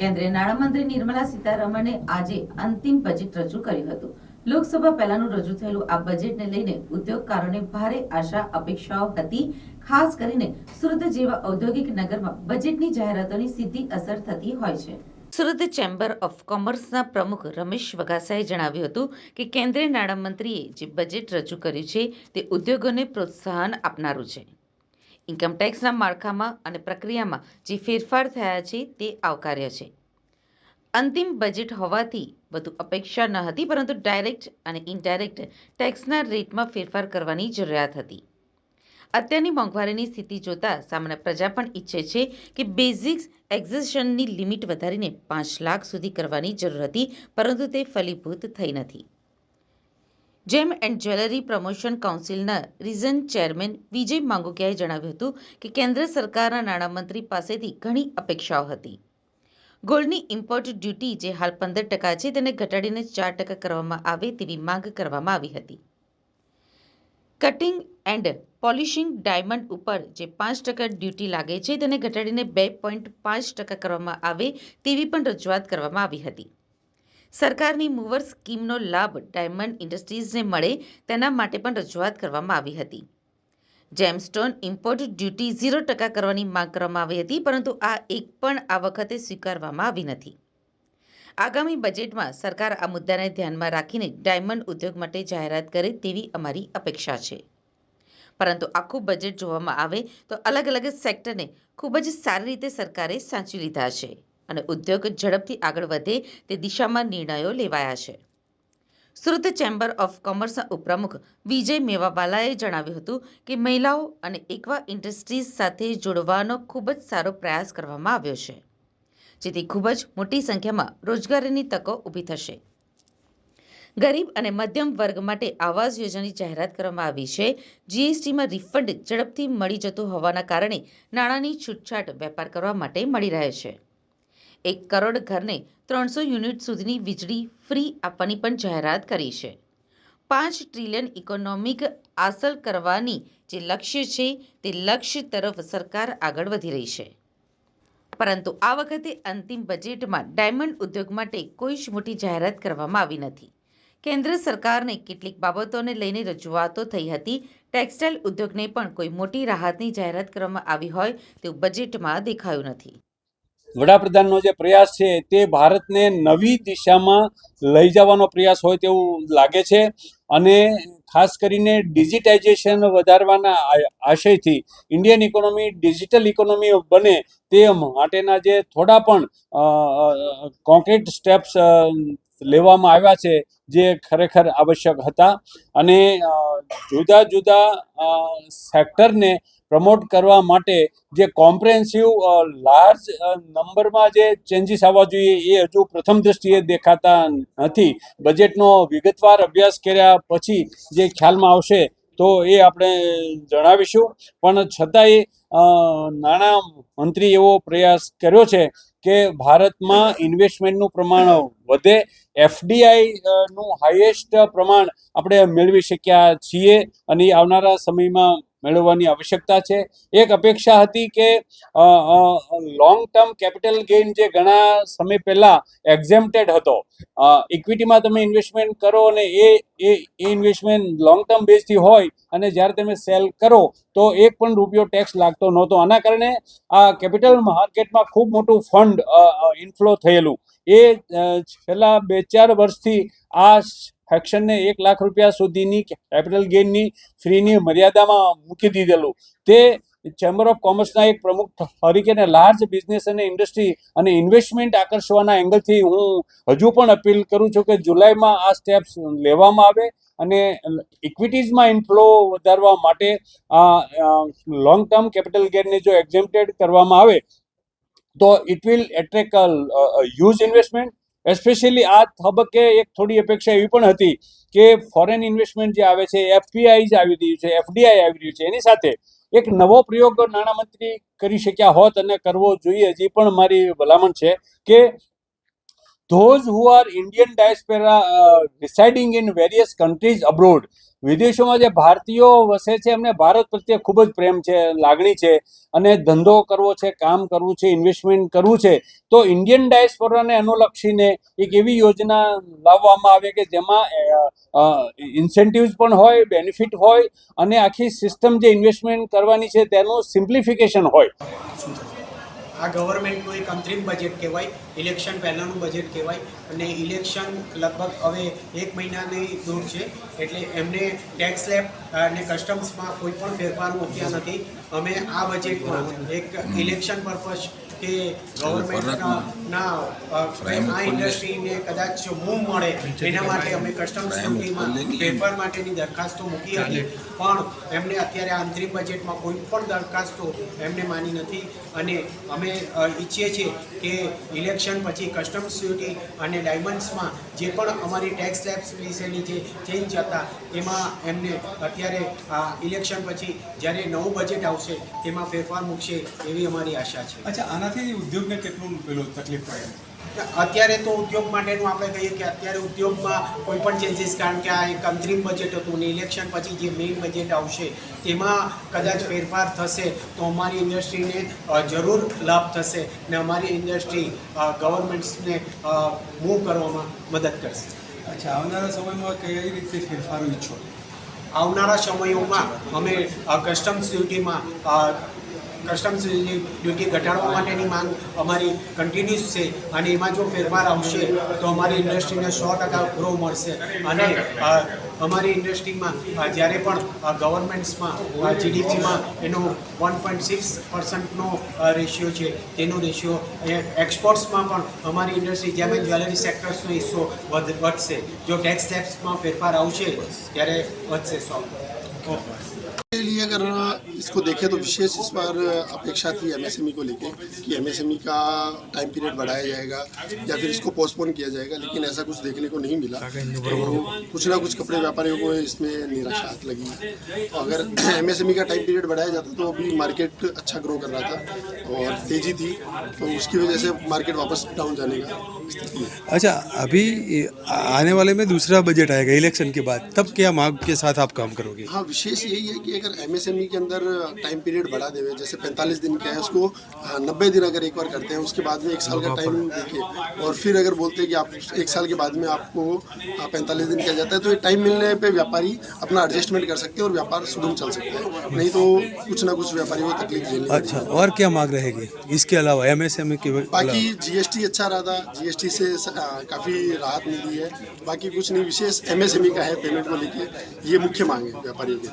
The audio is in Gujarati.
કેન્દ્રીય નાણામંત્રી નિર્મલા સીતારમણે આજે અંતિમ બજેટ રજૂ કર્યું હતું। લોકસભા પહેલાનું રજૂ થયેલું આ બજેટને લઈને ઉદ્યોગકારોને ભારે આશા અપેક્ષાઓ હતી। ખાસ કરીને સુરત જેવા ઔદ્યોગિક નગરમાં બજેટની જાહેરાતોની સીધી અસર થતી હોય છે। સુરત ચેમ્બર ઓફ કોમર્સના પ્રમુખ રમેશ વઘાસાએ જણાવ્યું હતું કે કેન્દ્રીય નાણામંત્રીએ જે બજેટ રજૂ કર્યું છે તે ઉદ્યોગોને પ્રોત્સાહન આપનારું છે। ઇન્કમ ટેક્સના માળખામાં અને પ્રક્રિયામાં જે ફેરફાર થયા છે તે આવકાર્ય છે। અંતિમ બજેટ હોવાથી વધુ અપેક્ષા ન હતી, પરંતુ ડાયરેક્ટ અને ઇનડાયરેક્ટ ટેક્સના રેટમાં ફેરફાર કરવાની જરૂરિયાત હતી। અત્યારની મોંઘવારીની સ્થિતિ જોતા સામાન્ય પ્રજા પણ ઈચ્છે છે કે બેઝિક એક્ઝિશનની લિમિટ વધારીને 5 લાખ સુધી કરવાની જરૂર હતી, પરંતુ તે ફલીભૂત થઈ નથી। જેમ એન્ડ જ્વેલરી પ્રમોશન કાઉન્સિલના રીજન ચેરમેન વિજય માંગુકિયાએ જણાવ્યું હતું કે કેન્દ્ર સરકારના નાણામંત્રી પાસેથી ઘણી અપેક્ષાઓ હતી। ગોલ્ડની ઇમ્પોર્ટ ડ્યુટી જે હાલ 15% છે તેને ઘટાડીને 4% કરવામાં આવે તેવી માંગ કરવામાં આવી હતી। કટિંગ એન્ડ પોલિશિંગ ડાયમંડ ઉપર જે 5% ડ્યુટી લાગે છે તેને ઘટાડીને 2.5% કરવામાં આવે તેવી પણ રજૂઆત કરવામાં આવી હતી। સરકારની મૂવર સ્કીમનો લાભ ડાયમંડ ઇન્ડસ્ટ્રીઝને મળે તેના માટે પણ રજૂઆત કરવામાં આવી હતી। જેમસ્ટોન ઇમ્પોર્ટ ડ્યુટી 0% કરવાની માંગ કરવામાં આવી હતી, પરંતુ આ એક પણ આ વખતે સ્વીકારવામાં આવી નથી। આગામી બજેટમાં સરકાર આ મુદ્દાને ધ્યાનમાં રાખીને ડાયમંડ ઉદ્યોગ માટે જાહેરાત કરે તેવી અમારી અપેક્ષા છે। પરંતુ આખું બજેટ જોવામાં આવે તો અલગ અલગ સેક્ટરને ખૂબ જ સારી રીતે સરકારે સાચવી લીધા છે અને ઉદ્યોગ ઝડપથી આગળ વધે તે દિશામાં નિર્ણયો લેવાયા છે। સુરત ચેમ્બર ઓફ કોમર્સના ઉપપ્રમુખ વિજય મેવાવાલાએ જણાવ્યું હતું કે મહિલાઓ અને એક્વા ઇન્ડસ્ટ્રીઝ સાથે જોડવાનો ખૂબ જ સારો પ્રયાસ કરવામાં આવ્યો છે, જેથી ખૂબ જ મોટી સંખ્યામાં રોજગારીની તકો ઊભી થશે। ગરીબ અને મધ્યમ વર્ગ માટે આવાસ યોજનાની જાહેરાત કરવામાં આવી છે। જીએસટીમાં રિફંડ ઝડપથી મળી જતું હોવાના કારણે નાણાંની છૂટછાટ વેપાર કરવા માટે મળી રહે છે। 1 કરોડ ઘરને 300 યુનિટ સુધીની વીજળી ફ્રી આપવાની પણ જાહેરાત કરી છે। 5 ટ્રિલિયન ઇકોનોમિક હાંસલ કરવાની જે લક્ષ્ય છે તે લક્ષ્ય તરફ સરકાર આગળ વધી રહી છે। પરંતુ આ વખતે અંતિમ બજેટમાં ડાયમંડ ઉદ્યોગ માટે કોઈ જ મોટી જાહેરાત કરવામાં આવી નથી। કેન્દ્ર સરકારને કેટલીક બાબતોને લઈને રજૂઆતો થઈ હતી। ટેક્સટાઇલ ઉદ્યોગને પણ કોઈ મોટી રાહતની જાહેરાત કરવામાં આવી હોય તેવું બજેટમાં દેખાયું નથી। વડાપ્રધાનનો જે પ્રયાસ છે તે ભારતને નવી દિશામાં લઈ જવાનો પ્રયાસ હોય તેવું લાગે છે અને ખાસ કરીને ડિજિટાઇઝેશન વધારવાના આશયથી ઇન્ડિયન ઇકોનોમી ડિજિટલ ઇકોનોમી બને તે માટેના જે થોડા પણ કોન્ક્રીટ સ્ટેપ્સ લેવામાં આવ્યા છે જે ખરેખર આવશ્યક હતા અને જુદા જુદા સેક્ટરને પ્રમોટ કરવા માટે જે કોમ્પ્રેહેન્સિવ લાર્જ નંબરમાં જે ચેન્જીસ આવવા જોઈએ એ હજુ પ્રથમ દ્રષ્ટિએ દેખાતા નથી। બજેટનો વિગતવાર અભ્યાસ કર્યા પછી જે ખ્યાલમાં આવશે તો એ આપણે જણાવીશું, પણ છતાંય નાણાં મંત્રી એવો પ્રયાસ કર્યો છે કે ભારતમાં ઇન્વેસ્ટમેન્ટનું પ્રમાણ વધે। એફડીઆઈ નું હાઈએસ્ટ પ્રમાણ આપણે મેળવી શક્યા છીએ અને આવનારા સમયમાં મેળવવાની આવશ્યકતા છે। એક અપેક્ષા હતી કે લોંગ ટર્મ કેપિટલ ગેઇન જે ઘણા સમય પહેલા એક્ઝેમ્પ્ટેડ હતો, ઇક્વિટીમાં તમે ઇન્વેસ્ટમેન્ટ કરો અને એ ઇન્વેસ્ટમેન્ટ લોંગ ટર્મ બેઝથી હોય અને જ્યારે તમે સેલ કરો તો એક પણ રૂપિયો ટેક્સ લાગતો નહોતો। આના કારણે આ કેપિટલ માર્કેટમાં ખૂબ મોટું ફંડ ઇનફ્લો થયેલું એ છેલ્લા 2-4 વર્ષથી આ સેક્શનને 1 લાખ રૂપિયા સુધીની કેપિટલ ગેઇનની ફ્રીની મર્યાદામાં મૂકી દીધેલું। તે ચેમ્બર ઓફ કોમર્સના એક પ્રમુખ તરીકે લાર્જ બિઝનેસ અને ઇન્ડસ્ટ્રી અને ઇન્વેસ્ટમેન્ટ આકર્ષવાના એંગલથી હું હજુ પણ અપીલ કરું છું કે જુલાઈમાં આ સ્ટેપ્સ લેવામાં આવે અને ઇક્વિટીઝમાં ઇનફ્લો વધારવા માટે લોંગ ટર્મ કેપિટલ ગેઇનને જો એક્ઝેમ્પ્ટેડ કરવામાં આવે તો it will attract huge investment. Especially આ તબક્કે એક થોડી અપેક્ષા એવી પણ હતી કે ફોરેન ઇન્વેસ્ટમેન્ટ જે આવે છે, એફપીઆઈ જ આવી રહ્યું છે, એફડીઆઈ આવી રહ્યું છે, એની સાથે એક નવો પ્રયોગ નાણામંત્રી કરી શક્યા હોત અને કરવો જોઈએ, હજી પણ મારી ભલામણ છે કે those who are Indian diaspora residing in various countries abroad, વિદેશોમાં જે ભારતીયો વસે છે એમને ભારત પ્રત્યે ખૂબ જ પ્રેમ છે, લાગણી છે અને ધંધો કરવો છે, કામ કરવું છે, ઇન્વેસ્ટમેન્ટ કરવું છે, તો ઇન્ડિયન ડાયસ્પોરાને અનુલક્ષીને એક એવી યોજના લાવવામાં આવે કે જેમાં ઇન્સેન્ટિવ્સ પણ હોય, બેનિફિટ હોય અને આખી સિસ્ટમ જે ઇન્વેસ્ટમેન્ટ કરવાની છે તેનું સિમ્પ્લિફિકેશન હોય. આ ગવર્મેન્ટનું એક અંતરિમ બજેટ કહેવાય, ઇલેક્શન પહેલાંનું બજેટ કહેવાય અને ઇલેક્શન લગભગ હવે 1 મહિનાની દૂર છે એટલે એમને ટેક્સ સ્લેબ અને કસ્ટમ્સમાં કોઈ પણ ફેરફાર મૂક્યા નથી. અમે આ બજેટમાં એક ઇલેક્શન પર્પઝ કે ગવર્મેન્ટના આ ઇન્ડસ્ટ્રીને કદાચ મૂવ મળે એના માટે અમે કસ્ટમ્સ ડ્યુટીમાં ફેરફાર માટેની દરખાસ્તો મૂકી હતી, પણ એમને અત્યારે આ અંતરિમ બજેટમાં કોઈ પણ દરખાસ્તો એમને માની નથી અને અમે ઈચ્છીએ છીએ કે ઇલેક્શન પછી કસ્ટમ્સ ડ્યુટી અને ડાયમંડ્સમાં જે પણ અમારી ટેક્સ સ્લેબ્સ વિશેની જે ચેન્જ હતા એમાં એમને અત્યારે ઇલેક્શન પછી જ્યારે નવું બજેટ આવશે તેમાં ફેરફાર મૂકશે એવી અમારી આશા છે. અચ્છા, આનાથી ઉદ્યોગને કેટલું પેલું તકલીફ પડે? અત્યારે તો ઉદ્યોગ માટેનું આપણે કહીએ કે અત્યારે ઉદ્યોગમાં કોઈ પણ ચેન્જીસ, કારણ કે આ એક અંતરિમ બજેટ હતું ને ઇલેક્શન પછી જે મેઇન બજેટ આવશે તેમાં કદાચ ફેરફાર થશે તો અમારી ઇન્ડસ્ટ્રીને જરૂર લાભ થશે ને અમારી ઇન્ડસ્ટ્રી ગવર્મેન્ટ્સને મૂવ કરવામાં મદદ કરશે. અચ્છા, આવનારા સમયમાં કઈ રીતે ફેરફારો ઈચ્છો? આવનારા સમયોમાં અમે કસ્ટમ્સ ડ્યુટીમાં કસ્ટમ્સ ડ્યુટી ઘટાડવા માટેની માંગ અમારી કન્ટિન્યુઅસ છે અને એમાં જો ફેરફાર આવશે તો અમારી ઇન્ડસ્ટ્રીને 100% ગ્રો મળશે અને અમારી ઇન્ડસ્ટ્રીમાં જ્યારે પણ ગવર્મેન્ટ્સમાં જીડીપીમાં એનો 1.6%નો રેશિયો છે તેનો રેશિયો એક્સપોર્ટ્સમાં પણ અમારી ઇન્ડસ્ટ્રી જેમ જ્વેલરી સેક્ટર્સનો હિસ્સો વધશે. જો ટેક્સ સ્લેબ્સમાં ફેરફાર આવશે ત્યારે વધશે 100%. के लिए अगर इसको देखें तो विशेष इस बार अपेक्षा थी एमएसएमई को लेके कि एमएसएमई का टाइम पीरियड बढ़ाया जाएगा या फिर इसको पोस्टपोन किया जाएगा, लेकिन ऐसा कुछ देखने को नहीं मिला. तो कुछ ना कुछ कपड़े व्यापारियों को इसमें निराशा लगी. अगर एमएसएमई का टाइम पीरियड बढ़ाया जाता तो अभी मार्केट अच्छा ग्रो कर रहा था और तेज़ी थी, तो उसकी वजह से मार्केट वापस डाउन जाने का स्थिति है. अच्छा, अभी आने वाले में दूसरा बजट आएगा इलेक्शन के बाद, तब क्या मांग के साथ आप काम करोगे? हाँ, विशेष यही है कि अगर एमएसएमई के अंदर टाइम पीरियड बढ़ा देवे, जैसे 45 दिन का है उसको 90 दिन अगर एक बार करते हैं, उसके बाद में 1 साल का टाइम देके और फिर अगर बोलते हैं कि आप 1 साल के बाद में आपको 45 दिन किया जाता है, तो ये टाइम मिलने पे व्यापारी अपना एडजस्टमेंट कर सकते हैं और व्यापार सुगम चल सकता है. नहीं तो कुछ ना कुछ व्यापारियों को तकलीफ झेलनी पड़ेगी. अच्छा, और क्या मांग रहेगी इसके अलावा एमएसएमई के बाकी जीएसटी अच्छा रहा था, जीएसटी से काफ़ी राहत मिली है. बाकी कुछ नहीं, विशेष एमएसएमई का है पेमेंट को लेके, ये मुख्य मांग है व्यापारियों की.